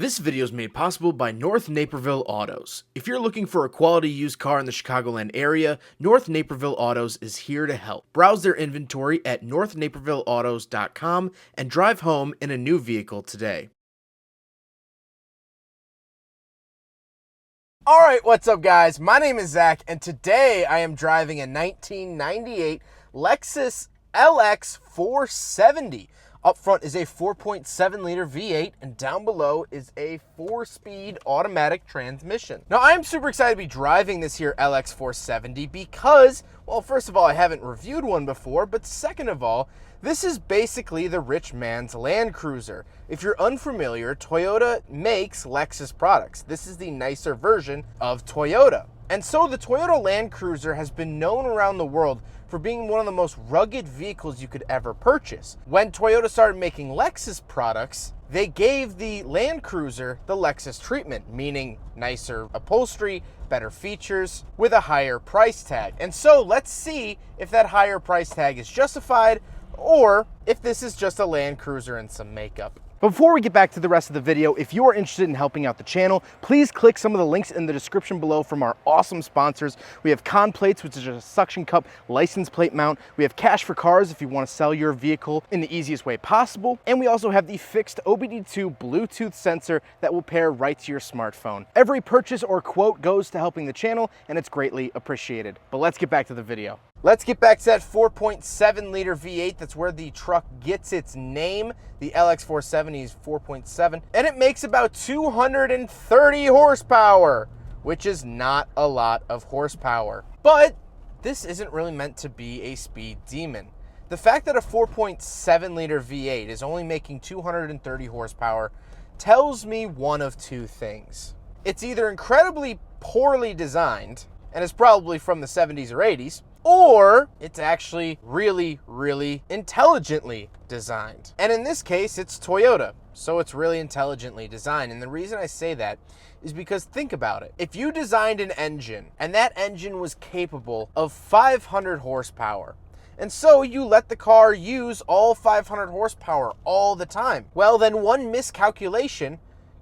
This video is made possible by North Naperville Autos. If you're looking for a quality used car in the Chicagoland area, North Naperville Autos is here to help. Browse their inventory at northnapervilleautos.com and drive home in a new vehicle today. Alright, what's up guys? My name is Zach and today I am driving a 1998 Lexus LX 470. Up front is a 4.7 liter V8 and down below is a 4-speed automatic transmission. Now I am super excited to be driving this here LX 470 because, well, first of all, I haven't reviewed one before, but second of all, this is basically the rich man's Land Cruiser. If you're unfamiliar, Toyota makes Lexus products. This is the nicer version of Toyota. And so the Toyota Land Cruiser has been known around the world for being one of the most rugged vehicles you could ever purchase. When Toyota started making Lexus products, they gave the Land Cruiser the Lexus treatment, meaning nicer upholstery, better features, with a higher price tag. And so let's see if that higher price tag is justified or if this is just a Land Cruiser and some makeup. Before we get back to the rest of the video, if you are interested in helping out the channel, please click some of the links in the description below from our awesome sponsors. We have Con Plates, which is a suction cup license plate mount. We have Cash for Cars if you want to sell your vehicle in the easiest way possible. And we also have the fixed OBD2 Bluetooth sensor that will pair right to your smartphone. Every purchase or quote goes to helping the channel and it's greatly appreciated. But let's get back to the video. Let's get back to that 4.7 liter V8. That's where the truck gets its name. The LX 470 is 4.7, and it makes about 230 horsepower, which is not a lot of horsepower. But this isn't really meant to be a speed demon. The fact that a 4.7 liter V8 is only making 230 horsepower tells me one of two things. It's either incredibly poorly designed, and is probably from the 70s or 80s, or it's actually really, really intelligently designed. And in this case, it's Toyota, so it's really intelligently designed. And the reason I say that is because think about it. If you designed an engine, and that engine was capable of 500 horsepower, and so you let the car use all 500 horsepower all the time, well, then one miscalculation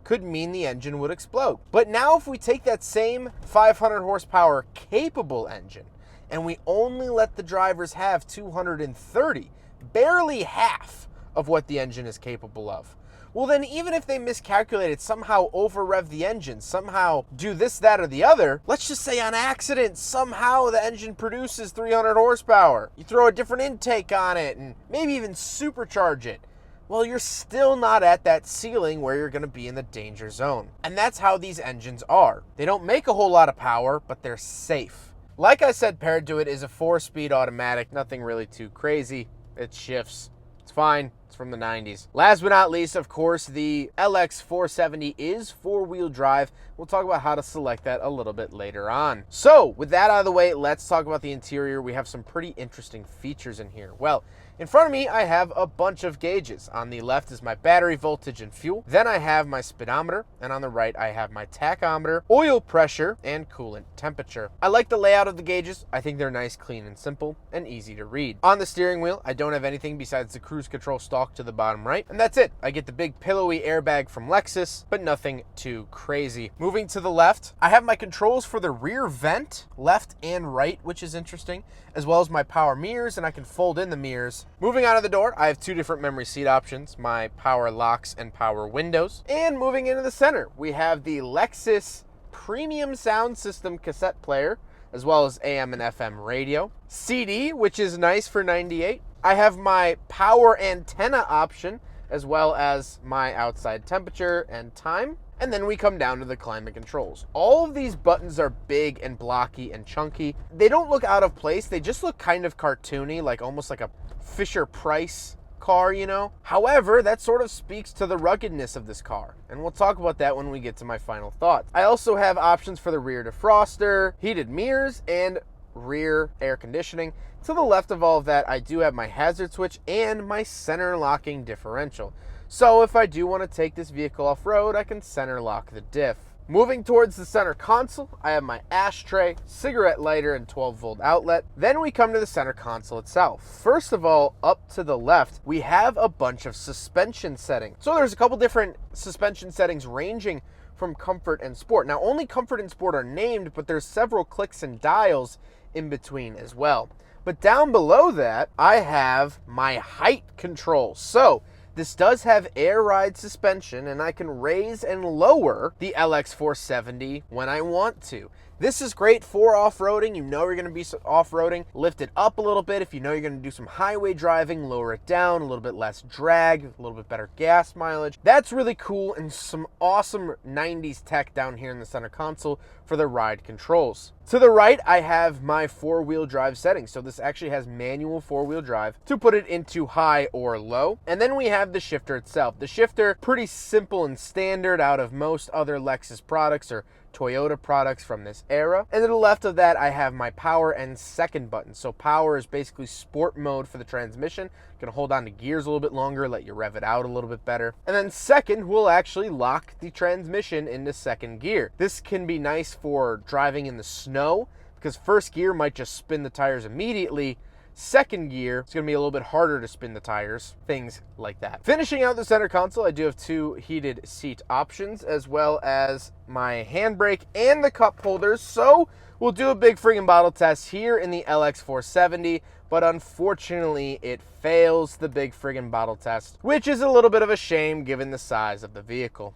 could mean the engine would explode. But now if we take that same 500 horsepower capable engine, and we only let the drivers have 230, barely half of what the engine is capable of, well then even if they miscalculated, somehow over-rev the engine, somehow do this, that, or the other, let's just say on accident, somehow the engine produces 300 horsepower. You throw a different intake on it and maybe even supercharge it. Well, you're still not at that ceiling where you're gonna be in the danger zone. And that's how these engines are. They don't make a whole lot of power, but they're safe. Like I said, paired to it is a 4-speed automatic, nothing really too crazy. It shifts, it's fine, it's from the 90s. Last but not least, of course, the LX 470 is 4-wheel drive. We'll talk about how to select that a little bit later on. So, with that out of the way, let's talk about the interior. We have some pretty interesting features in here. Well, in front of me, I have a bunch of gauges. On the left is my battery voltage and fuel. Then I have my speedometer, and on the right, I have my tachometer, oil pressure, and coolant temperature. I like the layout of the gauges. I think they're nice, clean, and simple, and easy to read. On the steering wheel, I don't have anything besides the cruise control stalk to the bottom right, and that's it. I get the big pillowy airbag from Lexus, but nothing too crazy. Moving to the left, I have my controls for the rear vent, left and right, which is interesting, as well as my power mirrors, and I can fold in the mirrors. Moving out of the door, I have 2 different memory seat options, my power locks and power windows. And moving into the center, we have the Lexus premium sound system cassette player, as well as AM and FM radio. CD, which is nice for 98. I have my power antenna option, as well as my outside temperature and time. And then we come down to the climate controls. All of these buttons are big and blocky and chunky. They don't look out of place. They just look kind of cartoony, like almost like a Fisher-Price car, you know? However, that sort of speaks to the ruggedness of this car, and we'll talk about that when we get to my final thoughts. I also have options for the rear defroster, heated mirrors, and rear air conditioning. To the left of all of that, I do have my hazard switch and my center locking differential. So if I do want to take this vehicle off-road, I can center lock the diff. Moving towards the center console, I have my ashtray, cigarette lighter, and 12-volt outlet. Then we come to the center console itself. First of all, up to the left, we have a bunch of suspension settings. So there's a couple different suspension settings ranging from comfort and sport. Now, only comfort and sport are named, but there's several clicks and dials in between as well. But down below that, I have my height control. So this does have air ride suspension, and I can raise and lower the LX 470 when I want to. This is great for off-roading. You know you're going to be off-roading. Lift it up a little bit if you know you're going to do some highway driving. Lower it down, a little bit less drag, a little bit better gas mileage. That's really cool, and some awesome 90s tech down here in the center console for the ride controls. To the right, I have my four-wheel drive settings. So this actually has manual four-wheel drive to put it into high or low. And then we have the shifter itself. The shifter, pretty simple and standard out of most other Lexus products or Toyota products from this era. And to the left of that, I have my power and second button. So power is basically sport mode for the transmission. You can hold on to gears a little bit longer, let you rev it out a little bit better. And then second will actually lock the transmission into second gear. This can be nice for driving in the snow because first gear might just spin the tires immediately. Second gear, it's going to be a little bit harder to spin the tires, things like that. Finishing out the center console, I do have two heated seat options as well as my handbrake and the cup holders. So we'll do a big friggin' bottle test here in the LX 470, but unfortunately it fails the big friggin' bottle test, which is a little bit of a shame given the size of the vehicle.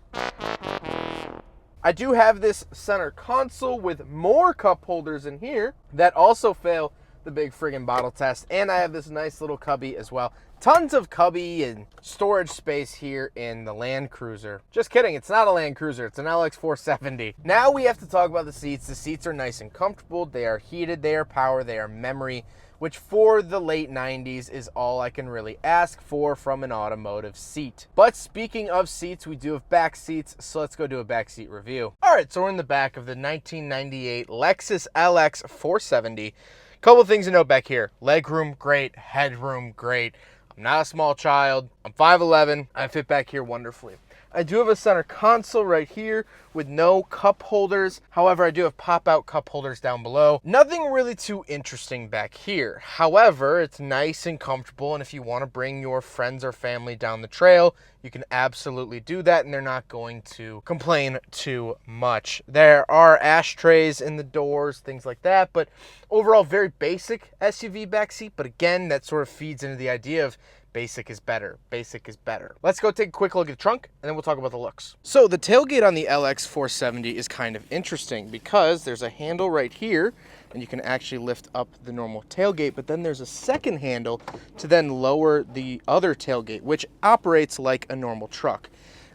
I do have this center console with more cup holders in here that also fail the big friggin' bottle test, and I have this nice little cubby as well. Tons of cubby and storage space here in the Land Cruiser. Just kidding, it's not a Land Cruiser, it's an LX 470. Now we have to talk about the seats. The seats are nice and comfortable, they are heated, they are power, they are memory, which for the late 90s is all I can really ask for from an automotive seat. But speaking of seats, we do have back seats, so let's go do a back seat review. All right, so we're in the back of the 1998 Lexus LX 470. Couple things to note back here. Legroom, great. Headroom, great. I'm not a small child. I'm 5'11". I fit back here wonderfully. I do have a center console right here with no cup holders. However, I do have pop-out cup holders down below. Nothing really too interesting back here. However, it's nice and comfortable, and if you want to bring your friends or family down the trail, you can absolutely do that, and they're not going to complain too much. There are ashtrays in the doors, things like that, but overall, very basic SUV backseat. But again, that sort of feeds into the idea of basic is better. Basic is better. Let's go take a quick look at the trunk, and then we'll talk about the looks. So the tailgate on the LX 470 is kind of interesting because there's a handle right here, and you can actually lift up the normal tailgate, but then there's a second handle to then lower the other tailgate, which operates like a normal truck.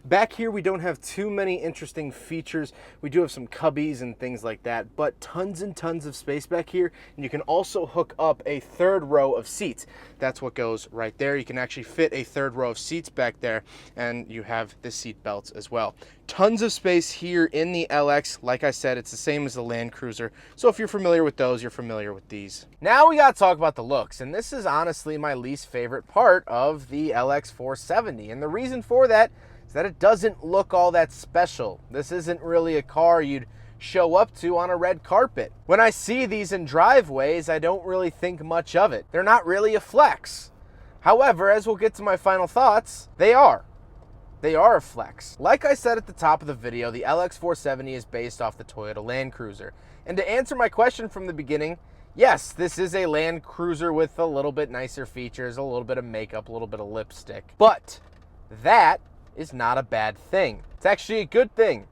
Back here, we don't have too many interesting features. We do have some cubbies and things like that, but tons and tons of space back here. And you can also hook up a third row of seats. That's what goes right there. You can actually fit a third row of seats back there, and you have the seat belts as well. Tons of space here in the LX. Like I said, it's the same as the Land Cruiser. So if you're familiar with those, you're familiar with these. Now we got to talk about the looks, and this is honestly my least favorite part of the LX 470. And the reason for that that it doesn't look all that special. This isn't really a car you'd show up to on a red carpet. When I see these in driveways, I don't really think much of it. They're not really a flex. However, as we'll get to my final thoughts, they are. They are a flex. Like I said at the top of the video, the LX 470 is based off the Toyota Land Cruiser. And to answer my question from the beginning, yes, this is a Land Cruiser with a little bit nicer features, a little bit of makeup, a little bit of lipstick. But that is not a bad thing. It's actually a good thing.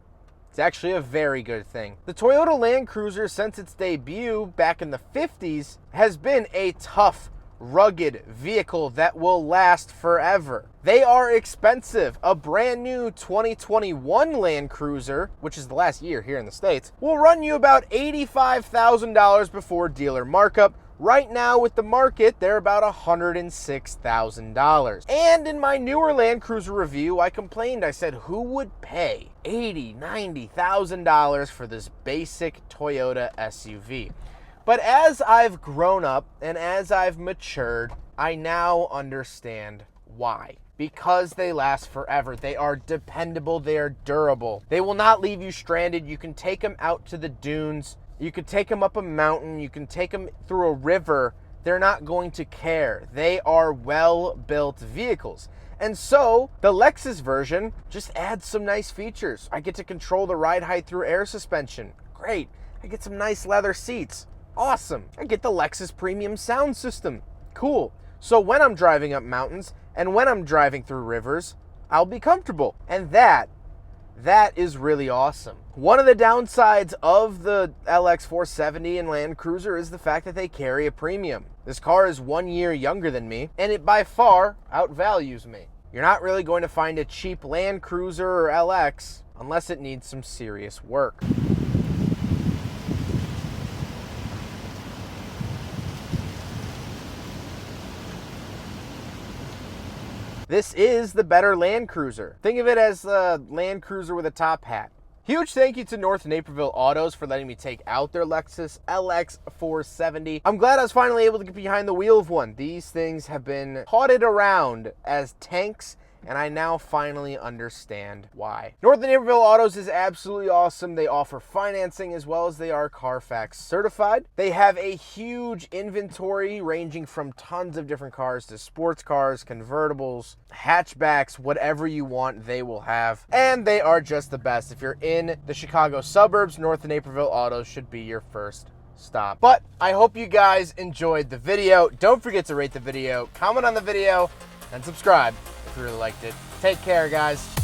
It's actually a very good thing. The Toyota Land Cruiser, since its debut back in the 50s, has been a tough, rugged vehicle that will last forever. They are expensive. A brand new 2021 Land Cruiser, which is the last year here in the States, will run you about $85,000 before dealer markup. Right now with the market, they're about $106,000. And in my newer Land Cruiser review, I complained. I said, who would pay $80,000, $90,000 for this basic Toyota SUV? But as I've grown up and as I've matured, I now understand why. because they last forever. They are dependable, they are durable. They will not leave you stranded. You can take them out to the dunes, you can take them up a mountain, you can take them through a river. They're not going to care. They are well-built vehicles. And so the Lexus version just adds some nice features. I get to control the ride height through air suspension. Great. I get some nice leather seats. Awesome. I get the Lexus premium sound system. Cool. So when I'm driving up mountains and when I'm driving through rivers, I'll be comfortable. And that is really awesome. One of the downsides of the LX 470 and Land Cruiser is the fact that they carry a premium. This car is 1 year younger than me, and it by far outvalues me. You're not really going to find a cheap Land Cruiser or LX unless it needs some serious work. This is the better Land Cruiser. Think of it as a Land Cruiser with a top hat. Huge thank you to North Naperville Autos for letting me take out their Lexus LX 470. I'm glad I was finally able to get behind the wheel of one. These things have been haunted around as tanks, and I now finally understand why. North Naperville Autos is absolutely awesome. They offer financing as well as they are Carfax certified. They have a huge inventory ranging from tons of different cars to sports cars, convertibles, hatchbacks, whatever you want, they will have. And they are just the best. If you're in the Chicago suburbs, North Naperville Autos should be your first stop. But I hope you guys enjoyed the video. Don't forget to rate the video, comment on the video, and subscribe if you really liked it. Take care, guys.